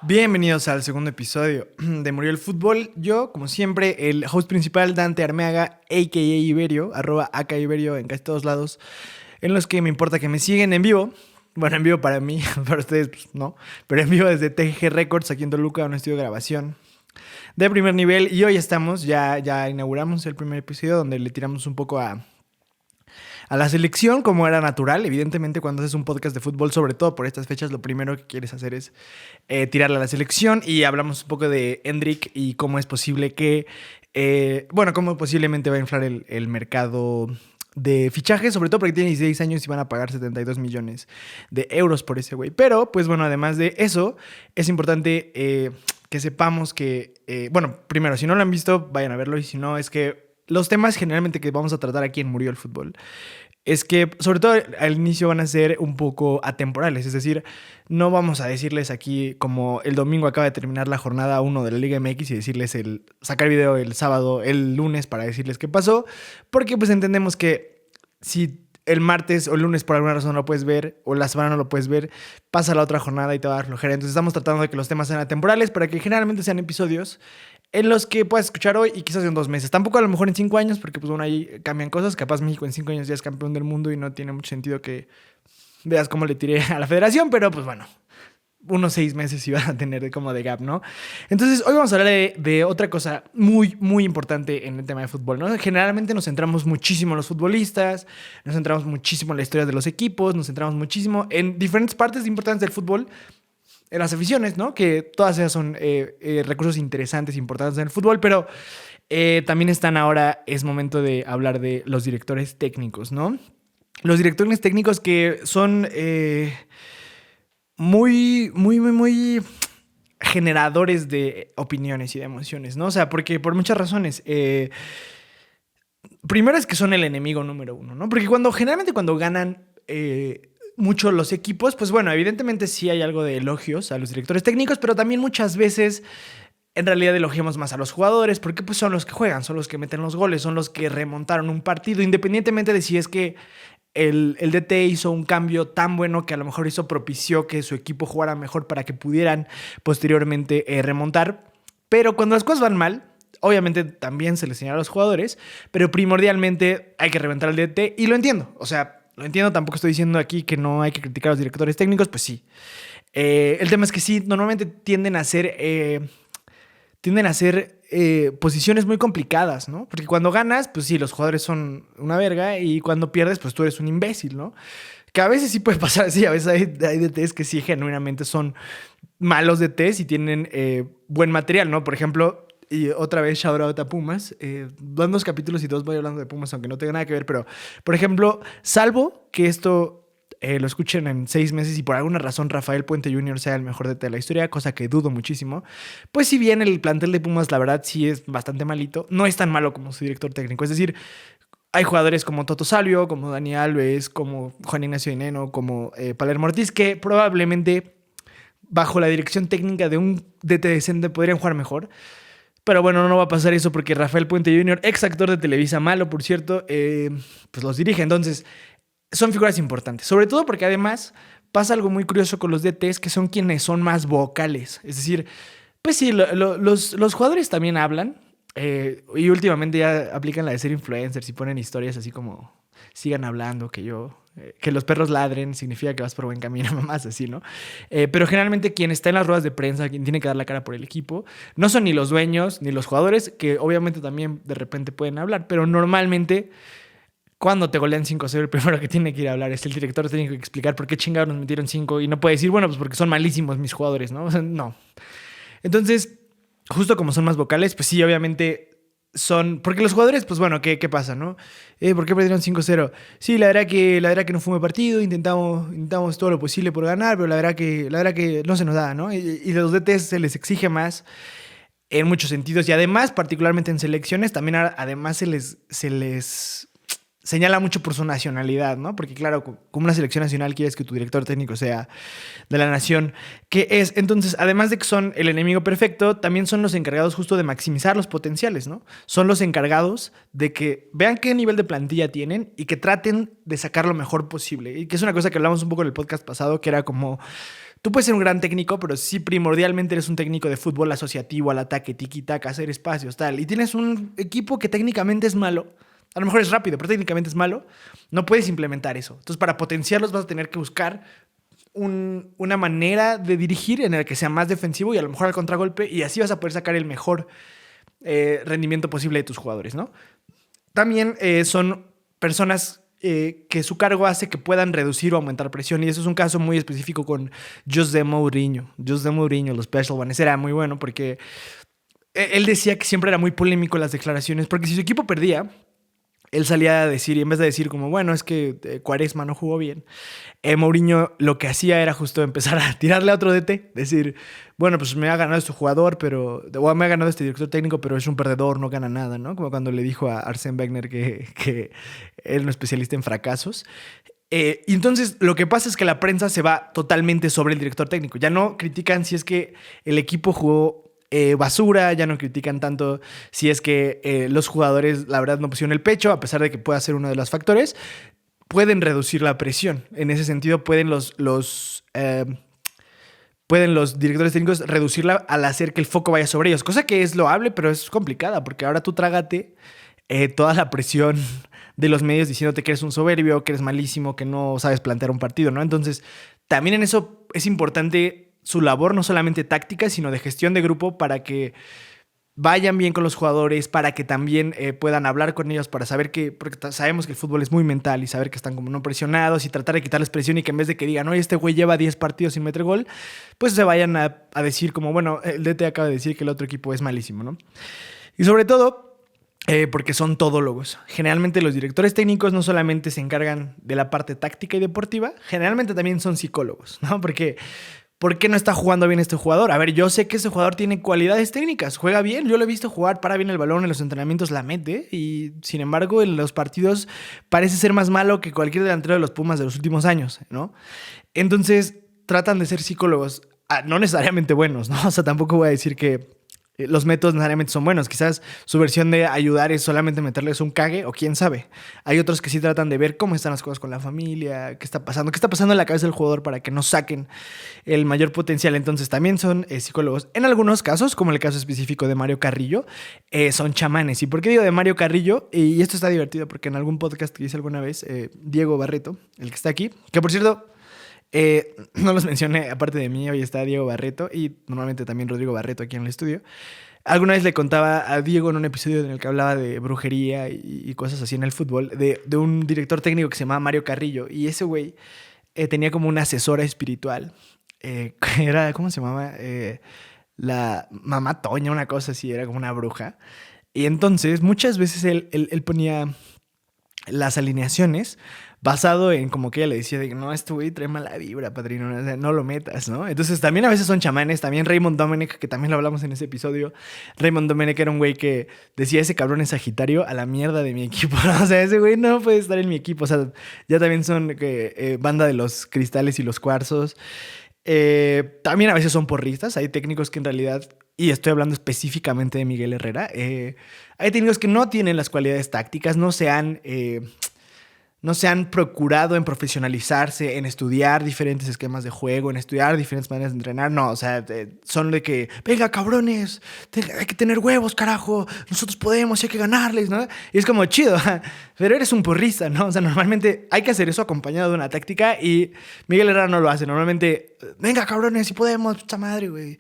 Bienvenidos al segundo episodio de Murió el Fútbol. Yo, como siempre, el host principal, Dante Armeaga, a.k.a. Iberio, @Iberio en casi todos lados, en los que me importa que me siguen en vivo. Bueno, en vivo para mí, para ustedes pues, no, pero en vivo desde TGG Records, aquí en Toluca, un estudio de grabación de primer nivel. Y hoy ya inauguramos el primer episodio donde le tiramos un poco a la selección, como era natural. Evidentemente, cuando haces un podcast de fútbol, sobre todo por estas fechas, lo primero que quieres hacer es tirarle a la selección. Y hablamos un poco de Endrick y cómo es posible que, cómo posiblemente va a inflar el mercado de fichajes, sobre todo porque tiene 16 años y van a pagar 72 millones de euros por ese güey. Pero, pues bueno, además de eso, es importante que sepamos que, primero, si no lo han visto, vayan a verlo. Y si no, es que los temas generalmente que vamos a tratar aquí en Murió el Fútbol es que, sobre todo al inicio, van a ser un poco atemporales. Es decir, no vamos a decirles aquí como el domingo acaba de terminar la jornada 1 de la Liga MX y decirles sacar video el sábado, el lunes para decirles qué pasó. Porque pues entendemos que si el martes o el lunes por alguna razón no lo puedes ver o la semana no lo puedes ver, pasa la otra jornada y te va a dar flojera. Entonces estamos tratando de que los temas sean atemporales para que generalmente sean episodios en los que puedas escuchar hoy y quizás en 2 meses. Tampoco a lo mejor en 5 años, porque pues bueno, ahí cambian cosas. Capaz México en 5 años ya es campeón del mundo y no tiene mucho sentido que veas cómo le tiré a la federación, pero pues bueno, unos 6 meses iban a tener como de gap, ¿no? Entonces hoy vamos a hablar de otra cosa muy, muy importante en el tema de fútbol, ¿no? Generalmente nos centramos muchísimo en los futbolistas, nos centramos muchísimo en la historia de los equipos, nos centramos muchísimo en diferentes partes importantes del fútbol, en las aficiones, ¿no? Que todas ellas son recursos interesantes, importantes en el fútbol, pero también es momento de hablar de los directores técnicos, ¿no? Los directores técnicos que son muy generadores de opiniones y de emociones, ¿no? O sea, porque por muchas razones. Primero es que son el enemigo número uno, ¿no? Porque generalmente cuando ganan mucho los equipos, pues bueno, evidentemente sí hay algo de elogios a los directores técnicos, pero también muchas veces en realidad elogiamos más a los jugadores porque pues son los que juegan, son los que meten los goles, son los que remontaron un partido, independientemente de si es que el DT hizo un cambio tan bueno que a lo mejor propició que su equipo jugara mejor para que pudieran posteriormente remontar. Pero cuando las cosas van mal, obviamente también se les señala a los jugadores, pero primordialmente hay que reventar al DT y lo entiendo. O sea, lo entiendo, tampoco estoy diciendo aquí que no hay que criticar a los directores técnicos, pues sí. El tema es que sí, normalmente tienden a ser posiciones muy complicadas, ¿no? Porque cuando ganas, pues sí, los jugadores son una verga y cuando pierdes, pues tú eres un imbécil, ¿no? Que a veces sí puede pasar así, a veces hay DTs que sí genuinamente son malos DTs y tienen buen material, ¿no? Por ejemplo, y otra vez shout out a Pumas, 2 capítulos y 2 voy hablando de Pumas, aunque no tenga nada que ver, pero por ejemplo, salvo que esto lo escuchen en 6 meses y por alguna razón Rafael Puente Jr. sea el mejor DT de la historia, cosa que dudo muchísimo, pues si bien el plantel de Pumas la verdad sí es bastante malito, no es tan malo como su director técnico. Es decir, hay jugadores como Toto Salvio, como Dani Alves, como Juan Ignacio Dineno, como Palermo Ortiz, que probablemente bajo la dirección técnica de un DT decente podrían jugar mejor. Pero bueno, no va a pasar eso porque Rafael Puente Jr., ex actor de Televisa, malo por cierto, pues los dirige. Entonces, son figuras importantes. Sobre todo porque además pasa algo muy curioso con los DTs, que son quienes son más vocales. Es decir, pues sí, los jugadores también hablan. Y últimamente ya aplican la de ser influencers y ponen historias así como sigan hablando, que los perros ladren, significa que vas por buen camino, mamás así, ¿no? Pero generalmente quien está en las ruedas de prensa, quien tiene que dar la cara por el equipo, no son ni los dueños ni los jugadores, que obviamente también de repente pueden hablar, pero normalmente cuando te golean 5-0, el primero que tiene que ir a hablar es el director, tiene que explicar por qué chingados nos metieron 5 y no puede decir, bueno, pues porque son malísimos mis jugadores, ¿no? O sea, no. Entonces, justo como son más vocales, pues sí, obviamente son... Porque los jugadores, pues bueno, ¿qué pasa, no? ¿Por qué perdieron 5-0? Sí, la verdad que no fue un buen partido, intentamos todo lo posible por ganar, pero la verdad que no se nos da, ¿no? Y los DTs se les exige más en muchos sentidos y además, particularmente en selecciones, también además se les señala mucho por su nacionalidad, ¿no? Porque claro, como una selección nacional quieres que tu director técnico sea de la nación que es. Entonces, además de que son el enemigo perfecto, también son los encargados justo de maximizar los potenciales, ¿no? Son los encargados de que vean qué nivel de plantilla tienen y que traten de sacar lo mejor posible. Y que es una cosa que hablamos un poco en el podcast pasado, que era como... tú puedes ser un gran técnico, pero si primordialmente eres un técnico de fútbol asociativo, al ataque, tiki-taka, hacer espacios, tal, y tienes un equipo que técnicamente es malo, a lo mejor es rápido, pero técnicamente es malo, no puedes implementar eso. Entonces, para potenciarlos vas a tener que buscar una manera de dirigir en la que sea más defensivo y a lo mejor al contragolpe, y así vas a poder sacar el mejor rendimiento posible de tus jugadores, ¿no? También son personas que su cargo hace que puedan reducir o aumentar presión, y eso es un caso muy específico con José Mourinho. José Mourinho, los Special Ones, era muy bueno porque él decía que siempre era muy polémico en las declaraciones, porque si su equipo perdía, él salía a decir, y en vez de decir como, bueno, es que Quaresma no jugó bien, Mourinho lo que hacía era justo empezar a tirarle a otro DT, decir, bueno, pues me ha ganado este jugador, o me ha ganado este director técnico, pero es un perdedor, no gana nada, ¿no? Como cuando le dijo a Arsène Wenger que era un especialista en fracasos. Y entonces lo que pasa es que la prensa se va totalmente sobre el director técnico. Ya no critican si es que el equipo jugó basura, ya no critican tanto si es que los jugadores la verdad no pusieron el pecho, a pesar de que pueda ser uno de los factores. Pueden reducir la presión. En ese sentido pueden pueden los directores técnicos reducirla al hacer que el foco vaya sobre ellos, cosa que es loable, pero es complicada, porque ahora tú trágate toda la presión de los medios diciéndote que eres un soberbio, que eres malísimo, que no sabes plantear un partido, ¿no? Entonces, también en eso es importante su labor, no solamente táctica, sino de gestión de grupo, para que vayan bien con los jugadores, para que también puedan hablar con ellos, para saber que, porque sabemos que el fútbol es muy mental, y saber que están como no presionados, y tratar de quitarles presión, y que en vez de que digan, oye, este güey lleva 10 partidos sin meter gol, pues se vayan a decir como, bueno, el DT acaba de decir que el otro equipo es malísimo, ¿no? Y sobre todo, porque son todólogos. Generalmente los directores técnicos no solamente se encargan de la parte táctica y deportiva, generalmente también son psicólogos, ¿no? Porque ¿por qué no está jugando bien este jugador? A ver, yo sé que ese jugador tiene cualidades técnicas, juega bien, yo lo he visto jugar, para bien el balón, en los entrenamientos la mete, y sin embargo en los partidos parece ser más malo que cualquier delantero de los Pumas de los últimos años, ¿no? Entonces tratan de ser psicólogos, no necesariamente buenos, ¿no? O sea, tampoco voy a decir que los métodos necesariamente son buenos. Quizás su versión de ayudar es solamente meterles un cague, o quién sabe. Hay otros que sí tratan de ver cómo están las cosas con la familia, qué está pasando en la cabeza del jugador para que no saquen el mayor potencial. Entonces también son psicólogos. En algunos casos, como el caso específico de Mario Carrillo, son chamanes. ¿Y por qué digo de Mario Carrillo? Y esto está divertido porque en algún podcast que hice alguna vez, Diego Barreto, el que está aquí, que por cierto, no los mencioné, aparte de mí, hoy está Diego Barreto y normalmente también Rodrigo Barreto aquí en el estudio. Alguna vez le contaba a Diego en un episodio en el que hablaba de brujería y cosas así en el fútbol, de un director técnico que se llamaba Mario Carrillo, y ese güey tenía como una asesora espiritual, que era, ¿cómo se llamaba? La mamá Toña, una cosa así, era como una bruja. Y entonces muchas veces él ponía las alineaciones basado en como que ella le decía de que no, este güey trae mala vibra, padrino, no lo metas, ¿no? Entonces también a veces son chamanes. También Raymond Domenech, que también lo hablamos en ese episodio. Raymond Domenech era un güey que decía, ese cabrón es Sagitario, a la mierda de mi equipo, ¿no? O sea, ese güey no puede estar en mi equipo. O sea, ya también son banda de los cristales y los cuarzos. También a veces son porristas. Hay técnicos que en realidad, y estoy hablando específicamente de Miguel Herrera, hay técnicos que no tienen las cualidades tácticas, no se han procurado en profesionalizarse, en estudiar diferentes esquemas de juego, en estudiar diferentes maneras de entrenar. No, o sea, son de que, venga, cabrones, hay que tener huevos, carajo, nosotros podemos y hay que ganarles, ¿no? Y es como chido, pero eres un porrista, ¿no? O sea, normalmente hay que hacer eso acompañado de una táctica, y Miguel Herrera no lo hace. Normalmente, venga, cabrones, si podemos, puta madre, güey,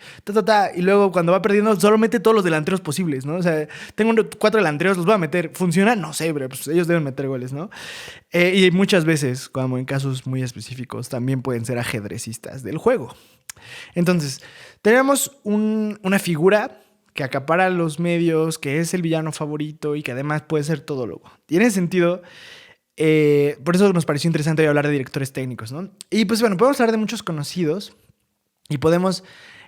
y luego cuando va perdiendo solo mete todos los delanteros posibles, ¿no? O sea, tengo 4 delanteros, los voy a meter. ¿Funciona? No sé, pero pues ellos deben meter goles, ¿no? Y muchas veces, como en casos muy específicos, también pueden ser ajedrecistas del juego. Entonces, tenemos una figura que acapara los medios, que es el villano favorito y que además puede ser todólogo. Y en ese sentido, por eso nos pareció interesante hoy hablar de directores técnicos, ¿no? Y pues bueno, podemos hablar de muchos conocidos y podemos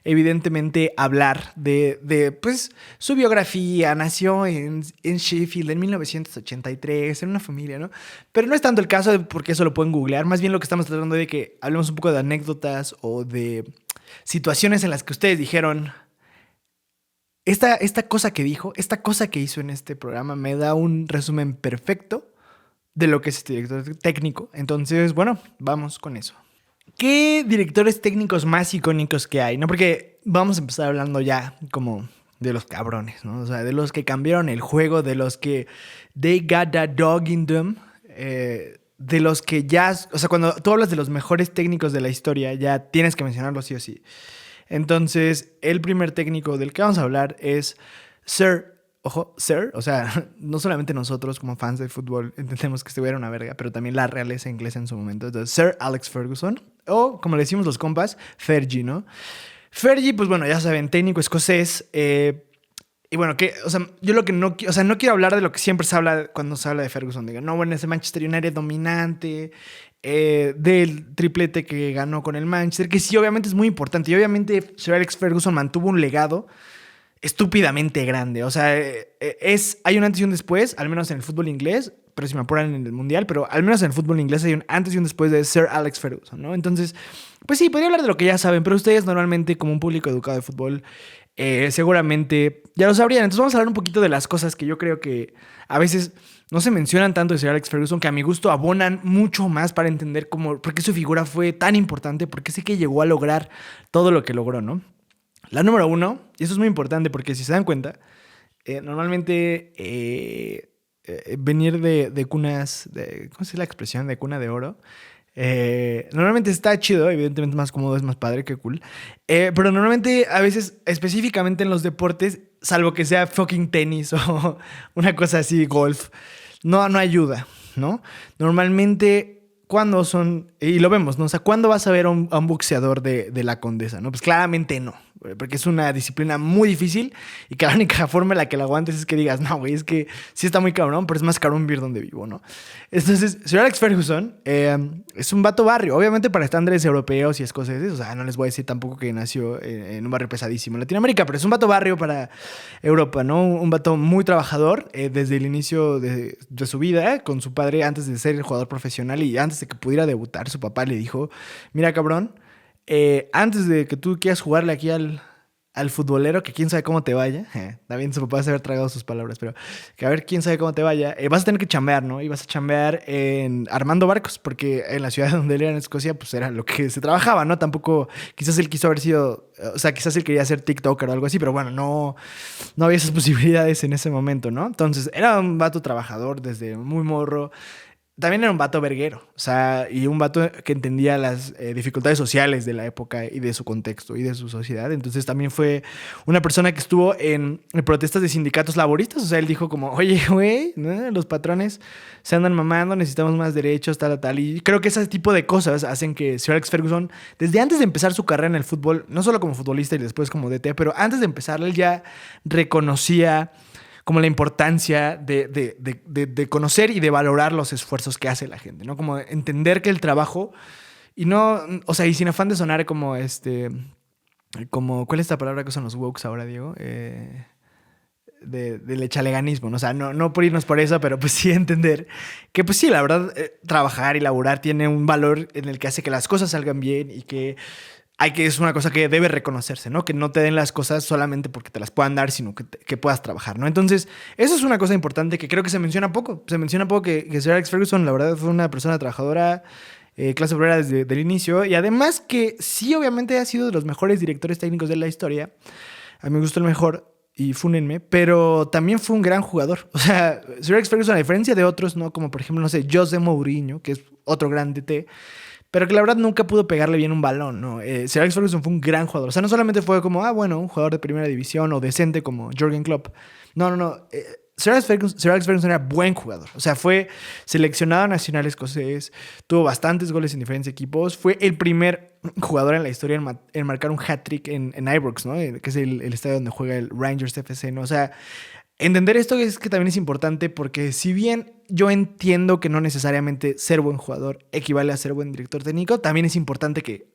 evidentemente hablar de pues, su biografía. Nació en Sheffield en 1983, en una familia, ¿no? Pero no es tanto el caso porque eso lo pueden googlear. Más bien lo que estamos tratando de que hablemos un poco de anécdotas o de situaciones en las que ustedes dijeron, esta cosa que dijo, esta cosa que hizo en este programa me da un resumen perfecto de lo que es este director técnico. Entonces, bueno, vamos con eso. ¿Qué directores técnicos más icónicos que hay? ¿No? Porque vamos a empezar hablando ya como de los cabrones, ¿no? O sea, de los que cambiaron el juego, de los que they got that dog in them, de los que ya... O sea, cuando tú hablas de los mejores técnicos de la historia, ya tienes que mencionarlo sí o sí. Entonces, el primer técnico del que vamos a hablar es Sir... Ojo, Sir, o sea, no solamente nosotros como fans de fútbol entendemos que este güey era una verga, pero también la realeza inglesa en su momento. Entonces, Sir Alex Ferguson, o como le decimos los compas, Fergie, ¿no? Fergie, pues bueno, ya saben, técnico escocés. Y bueno, que, o sea, yo lo que no, o sea, no quiero hablar de lo que siempre se habla cuando se habla de Ferguson. Digo, no, bueno, ese Manchester United dominante, del triplete que ganó con el Manchester, que sí, obviamente es muy importante. Y obviamente Sir Alex Ferguson mantuvo un legado estúpidamente grande. O sea, hay un antes y un después, al menos en el fútbol inglés, pero si me apuran en el mundial, pero al menos en el fútbol inglés hay un antes y un después de Sir Alex Ferguson, ¿no? Entonces, pues sí, podría hablar de lo que ya saben, pero ustedes normalmente como un público educado de fútbol, seguramente ya lo sabrían. Entonces vamos a hablar un poquito de las cosas que yo creo que a veces no se mencionan tanto de Sir Alex Ferguson, que a mi gusto abonan mucho más para entender por qué su figura fue tan importante, por qué sé que llegó a lograr todo lo que logró, ¿no? La número uno, y eso es muy importante porque si se dan cuenta, normalmente venir de cunas, ¿cómo se dice la expresión? De cuna de oro. Normalmente está chido, evidentemente más cómodo, es más padre, que cool. Pero normalmente, a veces, específicamente en los deportes, salvo que sea fucking tenis o una cosa así, golf, no ayuda, ¿no? Normalmente, ¿cuándo son? Y lo vemos, ¿no? O sea, ¿cuándo vas a ver a un boxeador de la Condesa, ¿no? Pues claramente no, porque es una disciplina muy difícil y que la única forma en la que la aguantes es que digas, no, güey, es que sí está muy cabrón, pero es más cabrón vivir donde vivo, ¿no? Entonces, Sir Alex Ferguson es un vato barrio, obviamente para estándares europeos y escoceses, o sea, no les voy a decir tampoco que nació en un barrio pesadísimo en Latinoamérica, pero es un vato barrio para Europa, ¿no? Un vato muy trabajador desde el inicio de su vida, con su padre antes de ser el jugador profesional y antes de que pudiera debutar, su papá le dijo, mira cabrón, antes de que tú quieras jugarle aquí al futbolero, que quién sabe cómo te vaya, también su papá se haber tragado sus palabras, pero que a ver quién sabe cómo te vaya, vas a tener que chambear, ¿no? Y vas a chambear armando barcos, porque en la ciudad donde él era en Escocia, pues era lo que se trabajaba, ¿no? Tampoco, quizás él quiso haber sido, o sea, quizás él quería ser TikToker o algo así, pero bueno, no había esas posibilidades en ese momento, ¿no? Entonces, era un vato trabajador desde muy morro. También era un vato verguero, o sea, y un vato que entendía las dificultades sociales de la época y de su contexto y de su sociedad. Entonces también fue una persona que estuvo en protestas de sindicatos laboristas. O sea, él dijo como, oye, güey, ¿no? Los patrones se andan mamando, necesitamos más derechos, tal. Y creo que ese tipo de cosas hacen que Sir Alex Ferguson, desde antes de empezar su carrera en el fútbol, no solo como futbolista y después como DT, pero antes de empezar, él ya reconocía como la importancia de conocer y de valorar los esfuerzos que hace la gente, ¿no? Como entender que el trabajo, y no, o sea, y sin afán de sonar como como, ¿cuál es esta palabra que usan los wokes ahora, Diego? Del echaleganismo, ¿no? O sea, no por irnos por eso, pero pues sí entender que pues sí, la verdad, trabajar y laburar tiene un valor en el que hace que las cosas salgan bien y que es una cosa que debe reconocerse, ¿no? Que no te den las cosas solamente porque te las puedan dar, sino que puedas trabajar, ¿no? Entonces, eso es una cosa importante que creo que se menciona poco. Se menciona poco que Sir Alex Ferguson, la verdad, fue una persona trabajadora, clase obrera desde el inicio. Y además que sí, obviamente, ha sido de los mejores directores técnicos de la historia. A mí me gustó el mejor, y fúnenme, pero también fue un gran jugador. O sea, Sir Alex Ferguson, a diferencia de otros, ¿no? Como por ejemplo, no sé, José Mourinho, que es otro gran DT, pero que la verdad nunca pudo pegarle bien un balón, ¿no? Sir Alex Ferguson fue un gran jugador. O sea, no solamente fue como, bueno, un jugador de primera división o decente como Jürgen Klopp. No. Sir Alex Ferguson era buen jugador. O sea, fue seleccionado nacional escocés, tuvo bastantes goles en diferentes equipos. Fue el primer jugador en la historia en marcar un hat-trick en Ibrox, ¿no? Que es el estadio donde juega el Rangers FC, ¿no? O sea, entender esto es que también es importante porque si bien yo entiendo que no necesariamente ser buen jugador equivale a ser buen director técnico, también es importante que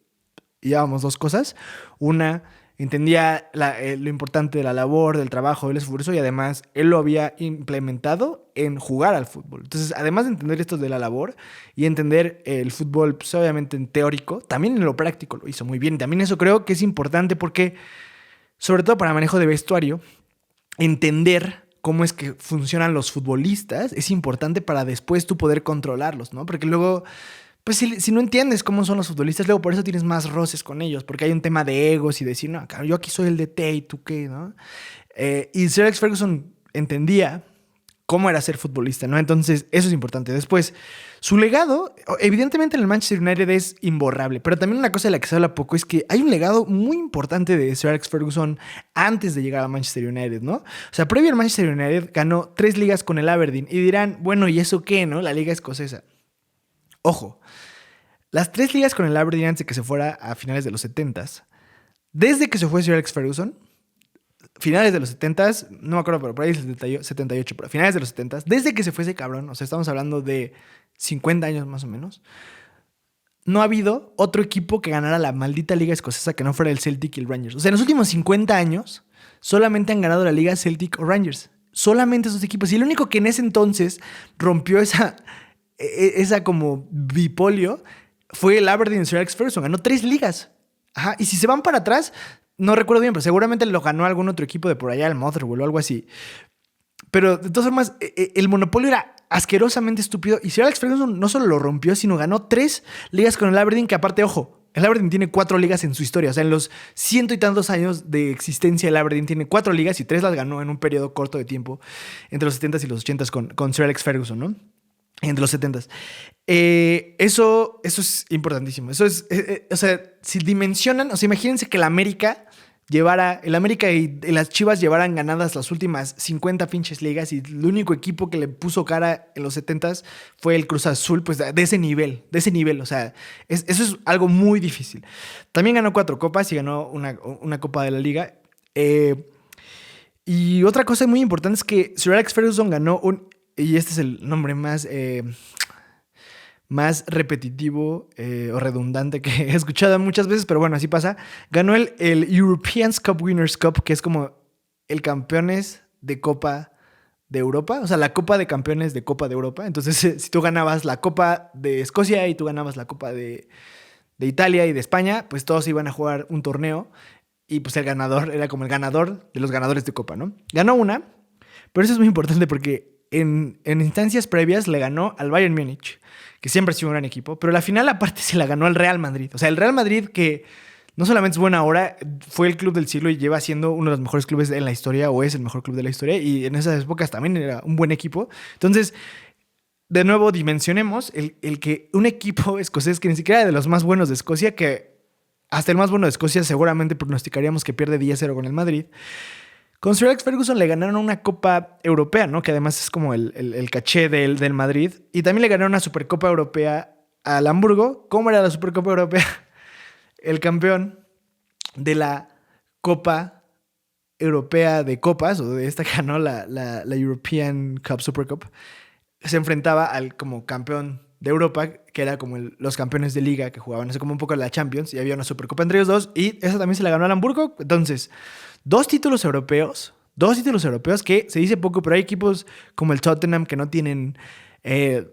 llevamos dos cosas. Una, entendía lo importante de la labor, del trabajo, del esfuerzo y además él lo había implementado en jugar al fútbol. Entonces, además de entender esto de la labor y entender el fútbol, pues obviamente en teórico, también en lo práctico lo hizo muy bien. También eso creo que es importante porque, sobre todo para manejo de vestuario, entender cómo es que funcionan los futbolistas es importante para después tú poder controlarlos, ¿no? Porque luego Pues si no entiendes cómo son los futbolistas, luego por eso tienes más roces con ellos, porque hay un tema de egos y decir, no, yo aquí soy el DT y tú qué, ¿no? Y Sir Alex Ferguson entendía cómo era ser futbolista, ¿no? Entonces, eso es importante. Después, su legado, evidentemente en el Manchester United es imborrable, pero también una cosa de la que se habla poco es que hay un legado muy importante de Sir Alex Ferguson antes de llegar a Manchester United, ¿no? O sea, previo al Manchester United ganó 3 ligas con el Aberdeen y dirán, bueno, ¿y eso qué, no? La liga escocesa. Ojo, las 3 ligas con el Aberdeen antes de que se fuera a finales de los 70s, desde que se fue Sir Alex Ferguson, finales de los 70s, no me acuerdo, pero por ahí el 78, pero finales de los 70s, desde que se fue ese cabrón, o sea, estamos hablando de 50 años más o menos, no ha habido otro equipo que ganara la maldita liga escocesa que no fuera el Celtic y el Rangers. O sea, en los últimos 50 años solamente han ganado la liga Celtic o Rangers. Solamente esos equipos. Y el único que en ese entonces rompió esa como bipolio fue el Aberdeen Sir Alex Ferguson. Ganó 3 ligas. Ajá. Y si se van para atrás, no recuerdo bien, pero seguramente lo ganó algún otro equipo de por allá, el Motherwell o algo así. Pero de todas formas, el monopolio era asquerosamente estúpido. Y Sir Alex Ferguson no solo lo rompió, sino ganó 3 ligas con el Aberdeen, que aparte, ojo, el Aberdeen tiene 4 ligas en su historia. O sea, en los ciento y tantos años de existencia, el Aberdeen tiene 4 ligas y 3 las ganó en un periodo corto de tiempo, entre los 70s y los 80s con Sir Alex Ferguson, ¿no? Entre los 70s. Eso es importantísimo. Eso es, o sea, si dimensionan, o sea, imagínense que el América y las Chivas llevaran ganadas las últimas 50 pinches ligas y el único equipo que le puso cara en los 70s fue el Cruz Azul, pues de ese nivel, o sea, eso es algo muy difícil. También ganó 4 copas y ganó una copa de la liga. Y otra cosa muy importante es que Sir Alex Ferguson ganó y este es el nombre más repetitivo o redundante que he escuchado muchas veces, pero bueno, así pasa. Ganó el European Cup Winners' Cup, que es como el campeones de Copa de Europa, o sea, la Copa de Campeones de Copa de Europa. Entonces, si tú ganabas la Copa de Escocia y tú ganabas la Copa de Italia y de España, pues todos iban a jugar un torneo y pues el ganador era como el ganador de los ganadores de Copa, ¿no? Ganó una, pero eso es muy importante porque en instancias previas le ganó al Bayern Múnich, que siempre ha sido un gran equipo, pero la final aparte se la ganó al Real Madrid. O sea, el Real Madrid, que no solamente es buena ahora, fue el club del siglo y lleva siendo uno de los mejores clubes en la historia, o es el mejor club de la historia, y en esas épocas también era un buen equipo. Entonces, de nuevo, dimensionemos el que un equipo escocés que ni siquiera era de los más buenos de Escocia, que hasta el más bueno de Escocia seguramente pronosticaríamos que pierde 10-0 con el Madrid. Con Sir Alex Ferguson le ganaron una Copa Europea, ¿no? Que además es como el caché del Madrid. Y también le ganaron una Supercopa Europea al Hamburgo. ¿Cómo era la Supercopa Europea? El campeón de la Copa Europea de Copas, o de esta que ganó la European Cup Super Cup, se enfrentaba al como campeón de Europa, que era como los campeones de liga que jugaban, así como un poco la Champions, y había una Supercopa entre ellos dos, y esa también se la ganó al Hamburgo. Entonces, dos títulos europeos que se dice poco, pero hay equipos como el Tottenham que no tienen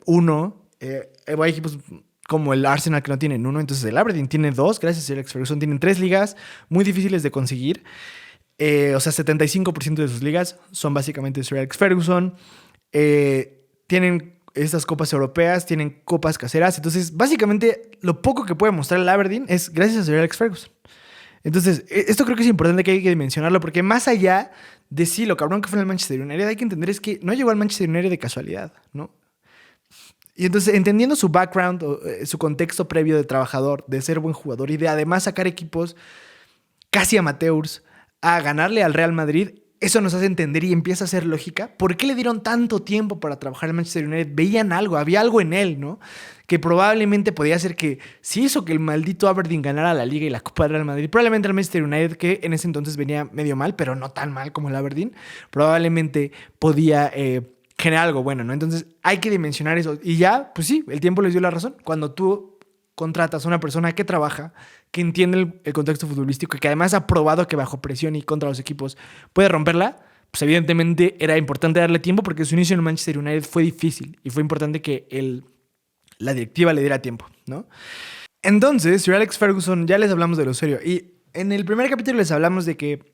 uno, hay equipos como el Arsenal que no tienen uno, entonces el Aberdeen tiene 2, gracias a Alex Ferguson, tienen 3 ligas muy difíciles de conseguir, o sea, 75% de sus ligas son básicamente Sir Alex Ferguson, tienen estas copas europeas, tienen copas caseras, entonces básicamente lo poco que puede mostrar el Aberdeen es gracias a Sir Alex Ferguson. Entonces, esto creo que es importante que hay que mencionarlo, porque más allá de sí, lo cabrón que fue en el Manchester United, hay que entender es que no llegó al Manchester United de casualidad, ¿no? Y entonces, entendiendo su background, su contexto previo de trabajador, de ser buen jugador y de además sacar equipos casi amateurs a ganarle al Real Madrid, eso nos hace entender y empieza a hacer lógica. ¿Por qué le dieron tanto tiempo para trabajar en Manchester United? Veían algo, había algo en él, ¿no? Que probablemente podía ser que si hizo que el maldito Aberdeen ganara la Liga y la Copa del Real Madrid, probablemente el Manchester United, que en ese entonces venía medio mal, pero no tan mal como el Aberdeen, probablemente podía generar algo bueno, ¿no? Entonces hay que dimensionar eso. Y ya, pues sí, el tiempo les dio la razón. Cuando tú contratas a una persona que trabaja, que entiende el contexto futbolístico y que además ha probado que bajo presión y contra los equipos puede romperla, pues evidentemente era importante darle tiempo porque su inicio en el Manchester United fue difícil y fue importante que la directiva le diera tiempo, ¿no? Entonces, Sir Alex Ferguson, ya les hablamos de lo serio y en el primer capítulo les hablamos de que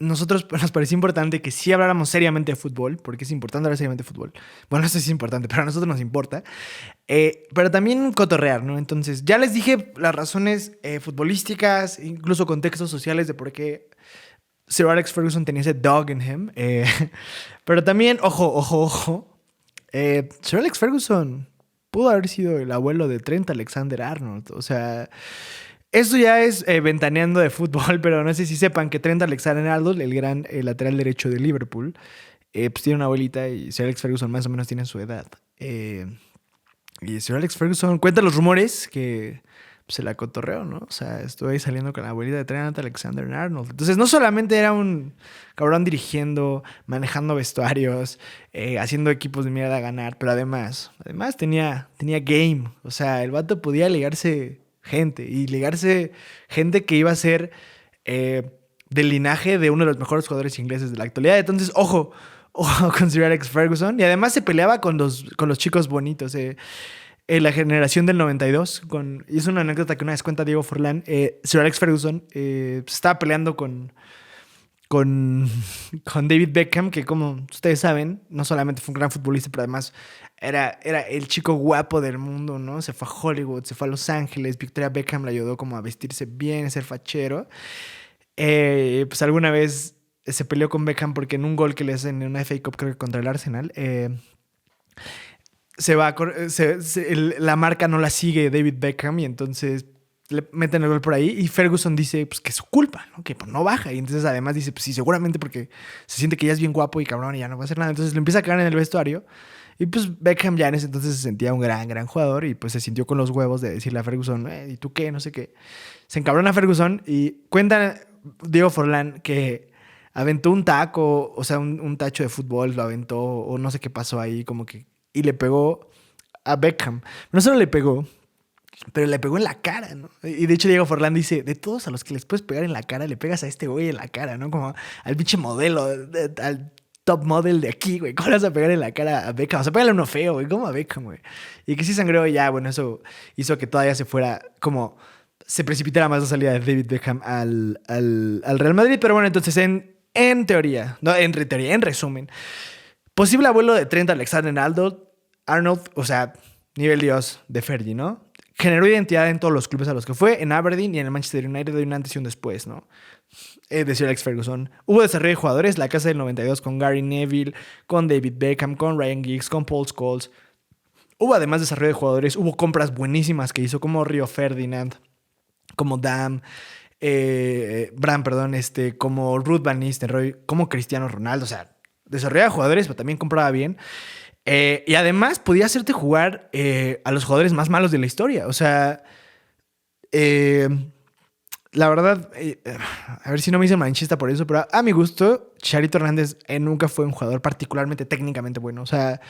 nosotros nos parecía importante que sí habláramos seriamente de fútbol, porque es importante hablar seriamente de fútbol. Bueno, no sé si es importante, pero a nosotros nos importa. Pero también cotorrear, ¿no? Entonces, ya les dije las razones futbolísticas, incluso contextos sociales de por qué Sir Alex Ferguson tenía ese dog in him. Pero también, ojo. Sir Alex Ferguson pudo haber sido el abuelo de Trent Alexander-Arnold. O sea, esto ya es ventaneando de fútbol, pero no sé si sepan que Trent Alexander-Arnold, el gran lateral derecho de Liverpool, pues tiene una abuelita y Sir Alex Ferguson más o menos tiene su edad. Y Sir Alex Ferguson cuenta los rumores que se la cotorreó, ¿no? O sea, estuve ahí saliendo con la abuelita de Trent Alexander-Arnold. Entonces, no solamente era un cabrón dirigiendo, manejando vestuarios, haciendo equipos de mierda a ganar, pero además tenía game. O sea, el vato podía ligarse gente y ligarse gente que iba a ser del linaje de uno de los mejores jugadores ingleses de la actualidad. Entonces, ojo con Sir Alex Ferguson. Y además se peleaba con los chicos bonitos. La generación del 92. Y es una anécdota que una vez cuenta Diego Forlán. Sir Alex Ferguson se estaba peleando con David Beckham, que como ustedes saben, no solamente fue un gran futbolista, pero además era el chico guapo del mundo, ¿no? Se fue a Hollywood, se fue a Los Ángeles. Victoria Beckham le ayudó como a vestirse bien, a ser fachero. Pues alguna vez se peleó con Beckham porque en un gol que le hacen en una FA Cup, creo que contra el Arsenal, la marca no la sigue David Beckham y entonces le meten el gol por ahí y Ferguson dice pues que es su culpa, ¿no? Que pues, no baja. Y entonces además dice, pues sí, seguramente porque se siente que ya es bien guapo y cabrón y ya no va a hacer nada. Entonces le empieza a cagar en el vestuario y pues Beckham ya en ese entonces se sentía un gran jugador y pues se sintió con los huevos de decirle a Ferguson, ¿y tú qué? No sé qué. Se encabrona a Ferguson y cuenta Diego Forlán que aventó un taco, o sea, un tacho de fútbol, lo aventó o no sé qué pasó ahí, como que y le pegó a Beckham. No solo le pegó, pero le pegó en la cara, ¿no? Y de hecho Diego Forlán dice, de todos a los que les puedes pegar en la cara, le pegas a este güey en la cara, ¿no? Como al pinche modelo, al top model de aquí, güey. ¿Cómo le vas a pegar en la cara a Beckham? O sea, pégale a uno feo, güey. ¿Cómo a Beckham, güey? Y que sí sangreó y ya, bueno, eso hizo que todavía se fuera como... Se precipitara más la salida de David Beckham al Real Madrid. Pero bueno, entonces en teoría, no, en resumen, posible abuelo de Trent Alexander-Arnold, o sea, nivel Dios de Fergie, ¿no? Generó identidad en todos los clubes a los que fue, en Aberdeen y en el Manchester United de un antes y un después, ¿no? Decía Alex Ferguson. Hubo desarrollo de jugadores, la casa del 92 con Gary Neville, con David Beckham, con Ryan Giggs, con Paul Scholes. Hubo además desarrollo de jugadores, hubo compras buenísimas que hizo como Rio Ferdinand, como Bram, como Ruth Van Nistelrooy, como Cristiano Ronaldo, o sea, desarrollaba jugadores, pero también compraba bien. Y además podía hacerte jugar a los jugadores más malos de la historia. O sea, la verdad, a ver si no me hice manchista por eso, pero a mi gusto, Chicharito Hernández nunca fue un jugador particularmente técnicamente bueno. O sea,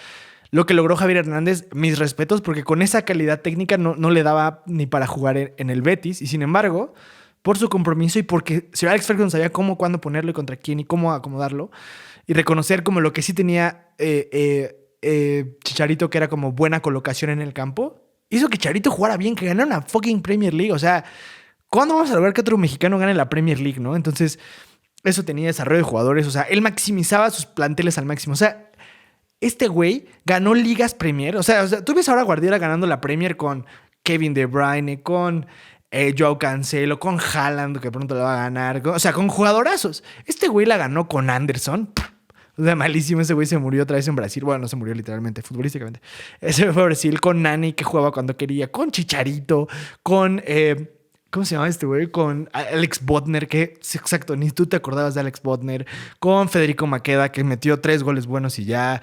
lo que logró Javier Hernández, mis respetos, porque con esa calidad técnica no le daba ni para jugar en el Betis. Y sin embargo, por su compromiso y porque Sir Alex Ferguson sabía cómo, cuándo ponerlo y contra quién y cómo acomodarlo, y reconocer como lo que sí tenía Chicharito, que era como buena colocación en el campo, hizo que Chicharito jugara bien, que ganara una fucking Premier League. O sea, ¿cuándo vamos a lograr que otro mexicano gane la Premier League, no? Entonces, eso tenía desarrollo de jugadores. O sea, él maximizaba sus planteles al máximo. O sea, este güey ganó ligas Premier. O sea, tú ves ahora a Guardiola ganando la Premier con Kevin De Bruyne, con Joao Cancelo, con Haaland, que pronto la va a ganar. O sea, con jugadorazos. Este güey la ganó con Anderson. O sea, malísimo. Ese güey se murió otra vez en Brasil. Bueno, no se murió literalmente, futbolísticamente. Ese fue a Brasil con Nani, que jugaba cuando quería, con Chicharito, con... ¿cómo se llama este güey? Con Alex Bodner, que exacto, ni tú te acordabas de Alex Bodner. Con Federico Maqueda, que metió 3 goles buenos y ya.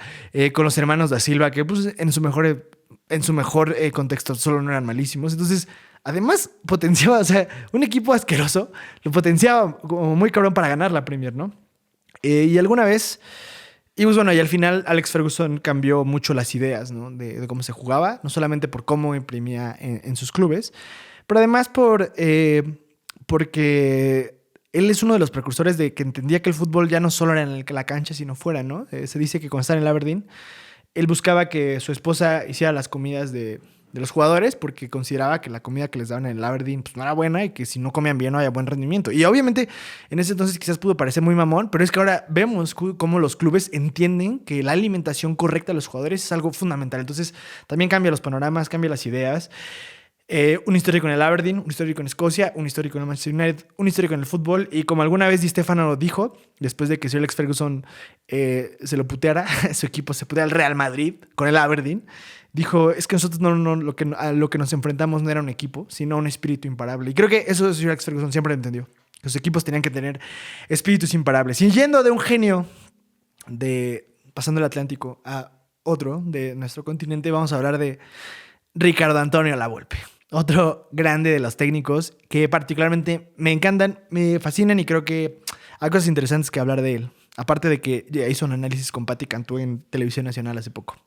Con los hermanos da Silva, que pues, en su mejor contexto solo no eran malísimos. Entonces, además, potenciaba, o sea, un equipo asqueroso lo potenciaba como muy cabrón para ganar la Premier, ¿no? Y alguna vez... Y pues bueno, y al final Alex Ferguson cambió mucho las ideas, ¿no? de cómo se jugaba, no solamente por cómo imprimía en sus clubes, pero además porque él es uno de los precursores de que entendía que el fútbol ya no solo era en la cancha, sino fuera, ¿no? Se dice que cuando estaba en el Aberdeen, él buscaba que su esposa hiciera las comidas de de los jugadores porque consideraba que la comida que les daban en el Aberdeen pues, no era buena y que si no comían bien no había buen rendimiento. Y obviamente en ese entonces quizás pudo parecer muy mamón, pero es que ahora vemos cómo los clubes entienden que la alimentación correcta de los jugadores es algo fundamental. Entonces también cambia los panoramas, cambia las ideas. Un histórico en el Aberdeen, un histórico en Escocia, un histórico en el Manchester United, un histórico en el fútbol. Y como alguna vez Di Stéfano lo dijo, después de que Sir Alex Ferguson se lo puteara, su equipo se puteara al Real Madrid con el Aberdeen, dijo, es que nosotros a lo que nos enfrentamos no era un equipo, sino un espíritu imparable. Y creo que eso Sir Alex Ferguson siempre entendió. Los equipos tenían que tener espíritus imparables. Y yendo de un genio pasando el Atlántico a otro de nuestro continente, vamos a hablar de Ricardo Antonio Lavolpe. Otro grande de los técnicos que particularmente me encantan, me fascinan y creo que hay cosas interesantes que hablar de él. Aparte de que ya hizo un análisis con Pati Cantú en Televisión Nacional hace poco.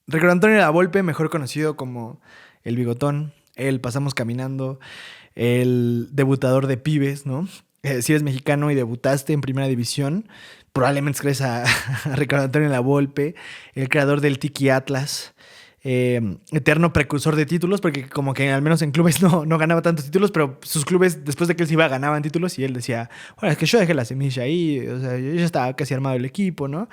Ricardo Antonio Lavolpe, mejor conocido como el Bigotón, el Pasamos Caminando, el debutador de pibes, ¿no? Si eres mexicano y debutaste en Primera División, probablemente crees a Ricardo Antonio Lavolpe, el creador del Tiki Atlas, eterno precursor de títulos, porque como que al menos en clubes no ganaba tantos títulos, pero sus clubes, después de que él se iba, ganaban títulos y él decía, bueno, es que yo dejé la semilla ahí, o sea, yo ya estaba casi armado el equipo, ¿no?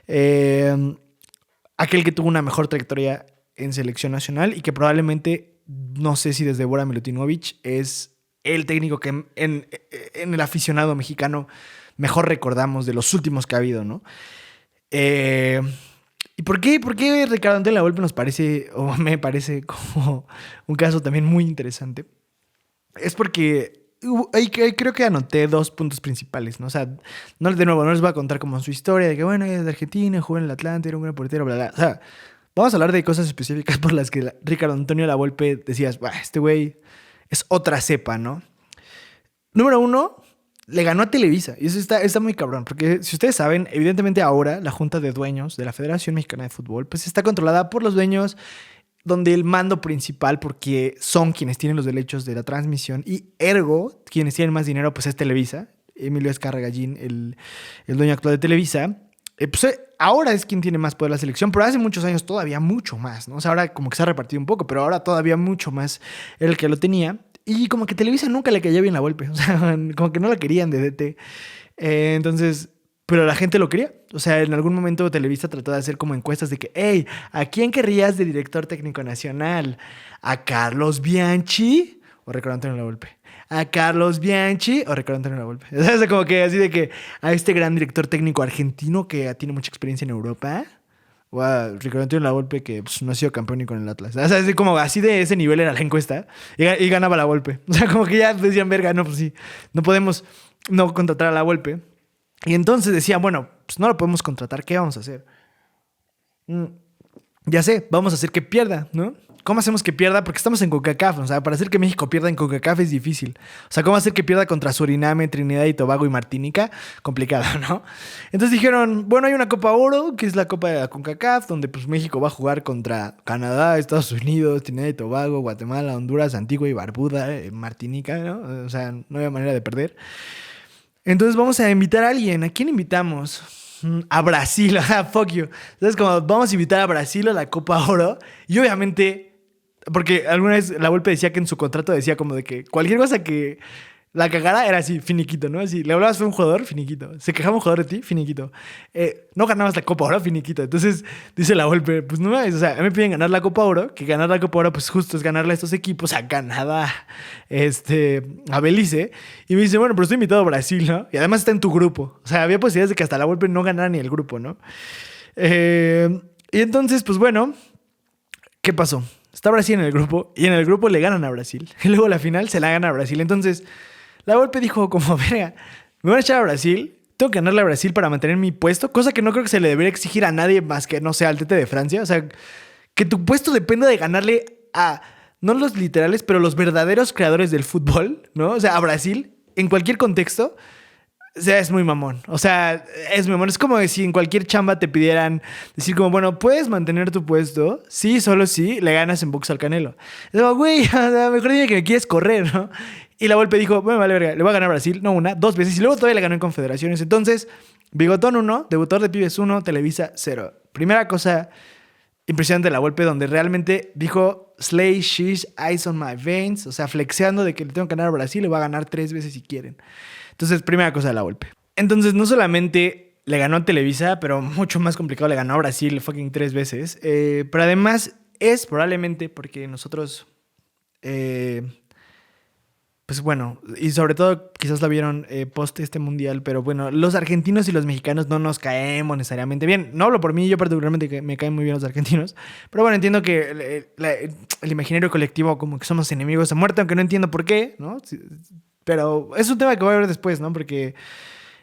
Aquel que tuvo una mejor trayectoria en selección nacional y que probablemente, no sé si desde Bora Milutinovic, es el técnico que en el aficionado mexicano mejor recordamos de los últimos que ha habido, ¿no? ¿Y por qué Ricardo Antonio Lavolpe nos parece, o me parece como un caso también muy interesante? Es porque creo que anoté 2 puntos principales, ¿no? O sea, de nuevo, no les voy a contar como su historia de que, bueno, es de Argentina, jugó en el Atlante, era un gran portero, bla, bla. O sea, vamos a hablar de cosas específicas por las que Ricardo Antonio Lavolpe decías, este güey es otra cepa, ¿no? Número 1, le ganó a Televisa. Y eso está muy cabrón. Porque si ustedes saben, evidentemente ahora la Junta de Dueños de la Federación Mexicana de Fútbol pues está controlada por los dueños, donde el mando principal, porque son quienes tienen los derechos de la transmisión y ergo, quienes tienen más dinero, pues es Televisa. Emilio Azcárraga Gallín, el dueño actual de Televisa. Ahora es quien tiene más poder la selección, pero hace muchos años todavía mucho más, ¿no? O sea, ahora como que se ha repartido un poco, pero ahora todavía mucho más era el que lo tenía. Y como que Televisa nunca le caía bien Lavolpe. O sea, como que no la querían de DT. Entonces, pero la gente lo quería. O sea, en algún momento Televisa trató de hacer como encuestas de que, hey, ¿a quién querrías de director técnico nacional? ¿A Carlos Bianchi o Ricardo Antonio Lavolpe? ¿A Carlos Bianchi o Ricardo Antonio Lavolpe? O sea, como que así de que a este gran director técnico argentino que tiene mucha experiencia en Europa, o a Ricardo Antonio Lavolpe que pues, no ha sido campeón ni con el Atlas. O sea, es como así de ese nivel era la encuesta y ganaba Lavolpe. O sea, como que ya decían, verga, no, pues sí, no podemos no contratar a Lavolpe. Y entonces decían, bueno, pues no lo podemos contratar, ¿qué vamos a hacer? Ya sé, vamos a hacer que pierda, ¿no? ¿Cómo hacemos que pierda? Porque estamos en CONCACAF, o sea, para hacer que México pierda en CONCACAF es difícil. O sea, ¿cómo hacer que pierda contra Suriname, Trinidad y Tobago y Martinica? Complicado, ¿no? Entonces dijeron, bueno, hay una Copa Oro, que es la Copa de la CONCACAF, donde pues México va a jugar contra Canadá, Estados Unidos, Trinidad y Tobago, Guatemala, Honduras, Antigua y Barbuda, Martinica, ¿no? O sea, no había manera de perder. Entonces vamos a invitar a alguien. ¿A quién invitamos? A Brasil. Fuck you. Entonces, como vamos a invitar a Brasil a la Copa Oro. Y obviamente, porque alguna vez Lavolpe decía que en su contrato decía como de que cualquier cosa que la cagara era así, finiquito, ¿no? Así, le hablabas a un jugador, finiquito. Se quejaba un jugador de ti, finiquito. No ganabas la Copa Oro, finiquito. Entonces dice Lavolpe, pues no mames, o sea, me piden ganar la Copa Oro, que ganar la Copa Oro pues justo es ganarle a estos equipos, a Canadá, a Belice. Y me dice, bueno, pero estoy invitado a Brasil, ¿no? Y además está en tu grupo. O sea, había posibilidades de que hasta Lavolpe no ganara ni el grupo, ¿no? Y entonces, pues bueno, ¿qué pasó? Está Brasil en el grupo y en el grupo le ganan a Brasil. Y luego la final se la gana a Brasil. Entonces, Lavolpe dijo como, verga, me van a echar a Brasil, tengo que ganarle a Brasil para mantener mi puesto, cosa que no creo que se le debería exigir a nadie más que, no sé, al Tete de Francia. O sea, que tu puesto dependa de ganarle a, no los literales, pero los verdaderos creadores del fútbol, ¿no? O sea, a Brasil, en cualquier contexto. O sea, es muy mamón. O sea, es muy mamón. Es como si en cualquier chamba te pidieran decir como, bueno, ¿puedes mantener tu puesto? Sí, solo sí, le ganas en box al Canelo. Es como, güey, mejor dime que me quieres correr, ¿no? Y Lavolpe dijo, bueno, vale, verga, le voy a ganar a Brasil, no una, 2 veces. Y luego todavía le ganó en Confederaciones. Entonces, Bigotón 1, debutador de pibes 1, Televisa 0. primera cosa impresionante de la Volpe, donde realmente dijo Slay, sheesh, ice on my veins, o sea, flexeando de que le tengo que ganar a Brasil, le va a ganar 3 veces si quieren. Entonces, primera cosa de la Volpe. Entonces, no solamente le ganó a Televisa, pero mucho más complicado, le ganó a Brasil fucking 3 veces. Pero además es probablemente porque nosotros... pues bueno, y sobre todo quizás lo vieron post este mundial, pero bueno, los argentinos y los mexicanos no nos caemos necesariamente bien. No hablo por mí, yo particularmente que me caen muy bien los argentinos, pero bueno, entiendo que el imaginario colectivo como que somos enemigos a muerte, aunque no entiendo por qué, ¿no? Pero es un tema que voy a ver después, ¿no? Porque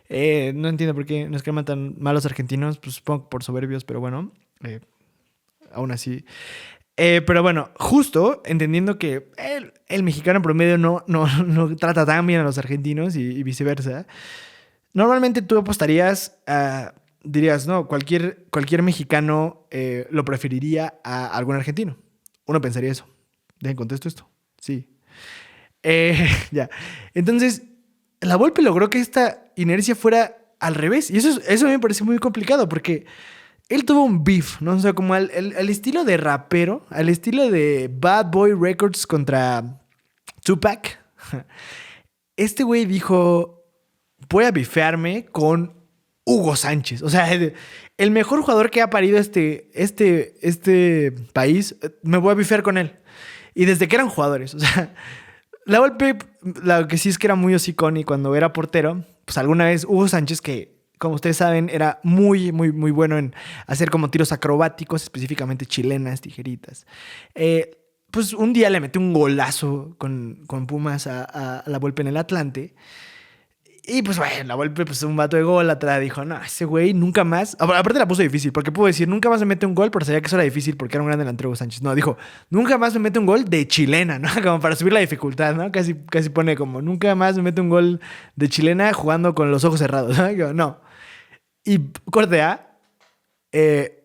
no entiendo por qué nos caen tan mal los argentinos, pues supongo por soberbios, pero bueno, aún así... pero bueno, justo entendiendo que el mexicano promedio no trata tan bien a los argentinos y viceversa, normalmente tú apostarías dirías, no, cualquier mexicano lo preferiría a algún argentino. Uno pensaría eso. Dejen contesto esto. Sí. Ya. Entonces, la Volpe logró que esta inercia fuera al revés. Y eso me parece muy complicado porque... Él tuvo un beef, ¿no? O sea, como al estilo de rapero, al estilo de Bad Boy Records contra Tupac. Este güey dijo, voy a bifearme con Hugo Sánchez. O sea, el mejor jugador que ha parido este país, me voy a bifear con él. Y desde que eran jugadores, o sea... La Volpe, lo que sí es que era muy hocicón y cuando era portero, pues alguna vez Hugo Sánchez, que como ustedes saben, era muy, muy, muy bueno en hacer como tiros acrobáticos, específicamente chilenas, tijeritas. Pues un día le metió un golazo con Pumas a la Volpe en el Atlante. Y pues bueno, la Volpe, pues un vato de gol atrás dijo, no, ese güey nunca más... Aparte la puso difícil, porque pudo decir, nunca más me mete un gol, pero sabía que eso era difícil porque era un gran delantero Hugo Sánchez. No, dijo, nunca más me mete un gol de chilena, ¿no? Como para subir la dificultad, ¿no? Casi pone como, nunca más me mete un gol de chilena jugando con los ojos cerrados, ¿no? Digo, no. Y corte A,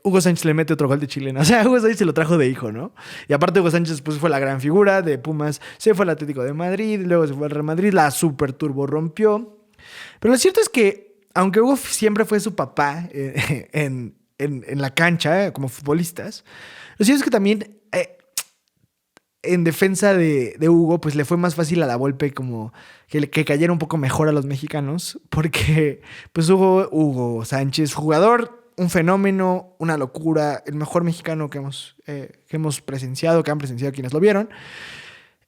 Hugo Sánchez le mete otro gol de chilena. O sea, Hugo Sánchez se lo trajo de hijo, ¿no? Y aparte Hugo Sánchez pues, fue la gran figura de Pumas. Se fue al Atlético de Madrid, luego se fue al Real Madrid, la super turbo rompió. Pero lo cierto es que, aunque Hugo siempre fue su papá en la cancha, como futbolistas, lo cierto es que también en defensa de Hugo, pues le fue más fácil a la Volpe como que cayera un poco mejor a los mexicanos, porque pues Hugo Sánchez, jugador, un fenómeno, una locura, el mejor mexicano que hemos presenciado, que han presenciado quienes lo vieron.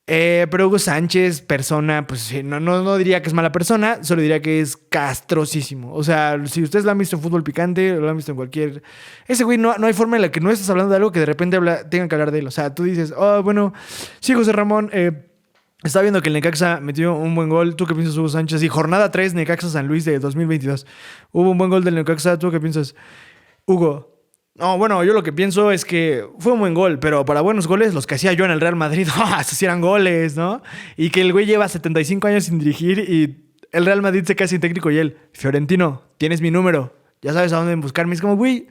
Pero Hugo Sánchez, persona, pues no diría que es mala persona, solo diría que es castrosísimo. O sea, si ustedes lo han visto en Fútbol Picante, lo han visto en cualquier... Ese güey no hay forma en la que no estés hablando de algo que de repente tengan que hablar de él. O sea, tú dices, oh, bueno, sí, José Ramón, está viendo que el Necaxa metió un buen gol. ¿Tú qué piensas, Hugo Sánchez? Y jornada 3, Necaxa San Luis de 2022. Hubo un buen gol del Necaxa. ¿Tú qué piensas, Hugo? No, bueno, yo lo que pienso es que fue un buen gol, pero para buenos goles, los que hacía yo en el Real Madrid, esos sí eran goles, ¿no? Y que el güey lleva 75 años sin dirigir y el Real Madrid se queda sin técnico y él, Fiorentino, tienes mi número, ya sabes a dónde buscarme. Es como, güey,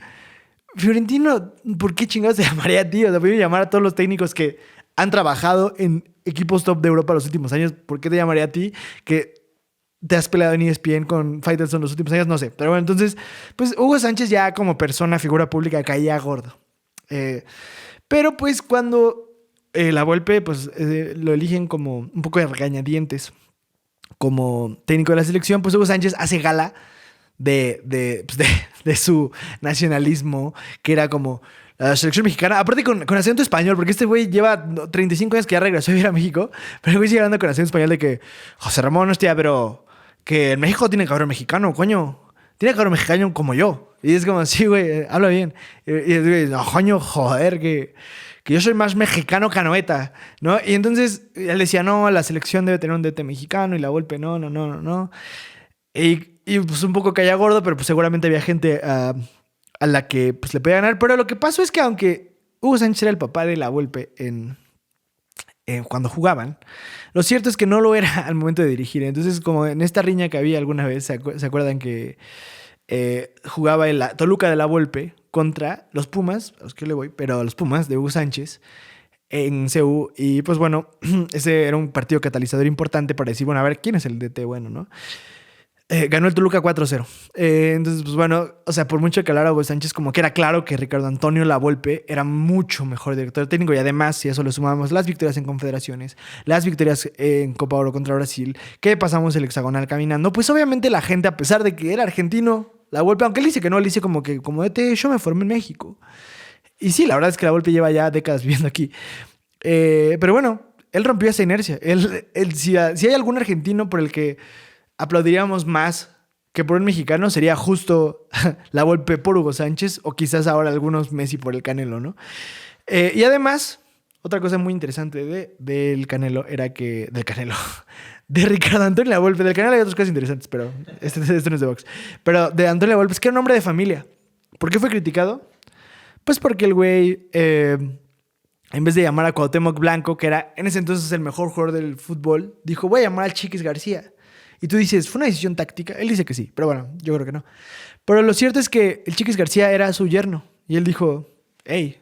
Fiorentino, ¿por qué chingados te llamaría a ti? O sea, voy a llamar a todos los técnicos que han trabajado en equipos top de Europa los últimos años. ¿Por qué te llamaría a ti? Que te has peleado en ESPN con Faitelson los últimos años, no sé. Pero bueno, entonces, pues Hugo Sánchez ya como persona, figura pública, caía gordo. Pero pues cuando la Volpe, pues lo eligen como un poco de regañadientes como técnico de la selección, pues Hugo Sánchez hace gala de su nacionalismo, que era como la selección mexicana, aparte con acento español, porque este güey lleva 35 años que ya regresó a vivir a México, pero el güey sigue hablando con acento español de que, José Ramón, hostia, pero que en México tiene que haber un mexicano, coño. Tiene que haber un mexicano como yo. Y es como, sí, güey, habla bien. Y el güey, no, coño, joder, que yo soy más mexicano que Anoeta, ¿no? Y entonces él decía, no, la selección debe tener un DT mexicano, y la Volpe, no. Y pues un poco caía gordo, pero pues seguramente había gente a la que pues le podía ganar. Pero lo que pasó es que aunque Hugo Sánchez era el papá de la Volpe cuando jugaban, lo cierto es que no lo era al momento de dirigir. Entonces, como en esta riña que había alguna vez, ¿se acuerdan que jugaba el Toluca de la Volpe contra los Pumas, a los que le voy, pero los Pumas de Hugo Sánchez en CU? Y pues bueno, ese era un partido catalizador importante para decir, bueno, a ver, ¿quién es el DT bueno, no? Ganó el Toluca 4-0. Entonces, pues bueno, o sea, por mucho que hablara Hugo Sánchez, como que era claro que Ricardo Antonio Lavolpe era mucho mejor director técnico. Y además, si a eso le sumamos las victorias en Confederaciones, las victorias en Copa Oro contra Brasil, que pasamos el hexagonal caminando, pues obviamente la gente, a pesar de que era argentino, Lavolpe, aunque él dice que no, él dice como que, como yo me formé en México. Y sí, la verdad es que Lavolpe lleva ya décadas viviendo aquí. Pero bueno, él rompió esa inercia. Si hay algún argentino por el que aplaudiríamos más que por un mexicano, sería justo Lavolpe por Hugo Sánchez o quizás ahora algunos Messi por el Canelo, ¿no? Y además, otra cosa muy interesante del Canelo era que... Del Canelo. De Ricardo Antonio Lavolpe. Del Canelo hay otras cosas interesantes, pero este no es de box. Pero de Antonio Lavolpe es que era un hombre de familia. ¿Por qué fue criticado? Pues porque el güey... en vez de llamar a Cuauhtémoc Blanco, que era en ese entonces el mejor jugador del fútbol, dijo, voy a llamar al Chiquis García. Y tú dices, ¿fue una decisión táctica? Él dice que sí, pero bueno, yo creo que no. Pero lo cierto es que el Chiquis García era su yerno. Y él dijo, hey,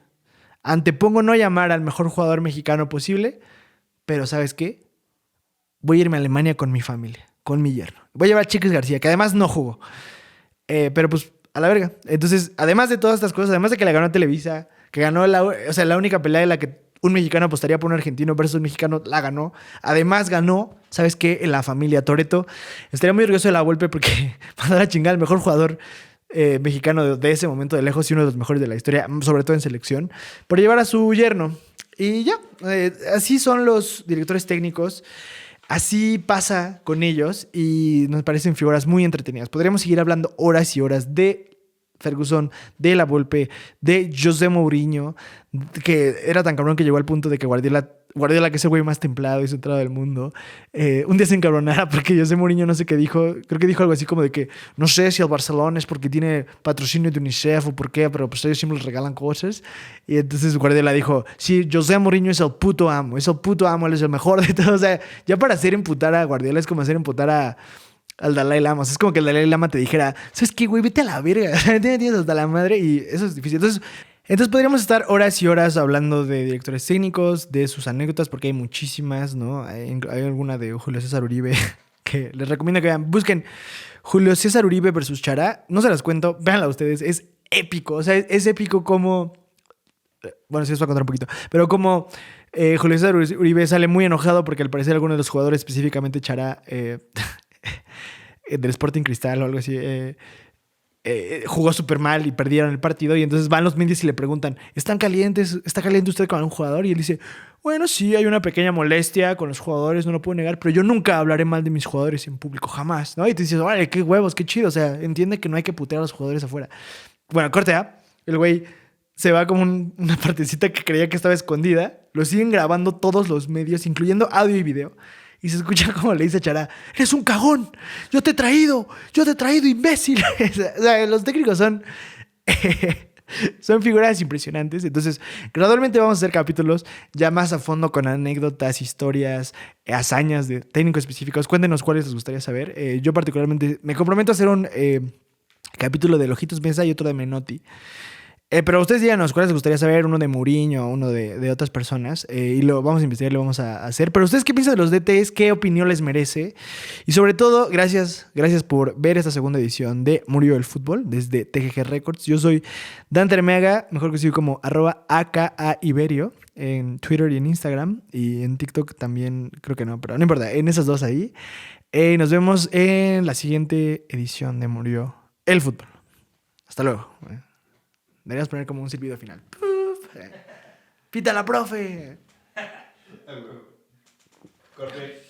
antepongo no llamar al mejor jugador mexicano posible, pero ¿sabes qué? Voy a irme a Alemania con mi familia, con mi yerno. Voy a llevar a Chiquis García, que además no jugó. Pero pues, a la verga. Entonces, además de todas estas cosas, además de que le ganó a Televisa, que ganó la única pelea de la que un mexicano apostaría por un argentino versus un mexicano, la ganó. Además ganó, ¿sabes qué? En la familia Toretto. Estaría muy orgulloso de Lavolpe porque mandar a chingar al mejor jugador mexicano de ese momento de lejos y uno de los mejores de la historia, sobre todo en selección, por llevar a su yerno. Y ya, así son los directores técnicos. Así pasa con ellos y nos parecen figuras muy entretenidas. Podríamos seguir hablando horas y horas de Ferguson, de Lavolpe, de José Mourinho, que era tan cabrón que llegó al punto de que Guardiola, que es el güey más templado y centrado del mundo, un día se encabronara porque José Mourinho no sé qué dijo, creo que dijo algo así como de que no sé si el Barcelona es porque tiene patrocinio de UNICEF o por qué, pero pues ellos siempre les regalan cosas. Y entonces Guardiola dijo, sí, José Mourinho es el puto amo, él es el mejor de todos. O sea, ya para hacer emputar a Guardiola es como hacer emputar al Dalai Lama. O sea, es como que el Dalai Lama te dijera, ¿sabes qué, güey? Vete a la verga. Tienes hasta la madre y eso es difícil. Entonces podríamos estar horas y horas hablando de directores técnicos, de sus anécdotas, porque hay muchísimas, ¿no? Hay alguna de Julio César Uribe que les recomiendo que vean. Busquen Julio César Uribe versus Chará. No se las cuento, véanla ustedes. Es épico. O sea, es épico como... Bueno, sí les voy a contar un poquito. Pero como Julio César Uribe sale muy enojado porque al parecer alguno de los jugadores, específicamente Chará... del Sporting Cristal o algo así, jugó súper mal y perdieron el partido. Y entonces van los medios y le preguntan, ¿está caliente usted con un jugador? Y él dice, bueno, sí, hay una pequeña molestia con los jugadores, no lo puedo negar, pero yo nunca hablaré mal de mis jugadores en público, jamás, ¿no? Y te dices, vale, qué huevos, qué chido, o sea, entiende que no hay que putear a los jugadores afuera. Bueno, corte A, el güey se va como una partecita que creía que estaba escondida, lo siguen grabando todos los medios, incluyendo audio y video. Y se escucha como le dice a Chará, eres un cagón, yo te he traído, imbécil. O sea, los técnicos son figuras impresionantes. Entonces, gradualmente vamos a hacer capítulos ya más a fondo con anécdotas, historias, hazañas de técnicos específicos. Cuéntenos cuáles les gustaría saber. Yo particularmente me comprometo a hacer un capítulo de Lojitos Mesa y otro de Menotti. Pero ustedes díganos cuáles les gustaría saber, uno de Mourinho, uno de otras personas, y lo vamos a investigar, lo vamos a hacer. Pero ustedes, ¿qué piensan de los DTs? ¿Qué opinión les merece? Y sobre todo, gracias por ver esta segunda edición de Murió el Fútbol desde TGG Records. Yo soy Dante Armeaga, mejor conocido como @AKAIberio en Twitter y en Instagram, y en TikTok también, creo que no, pero no importa, en esas dos ahí. Nos vemos en la siguiente edición de Murió el Fútbol. Hasta luego. Deberías poner como un silbido final. ¡Puf! ¡Pita la profe! Corte.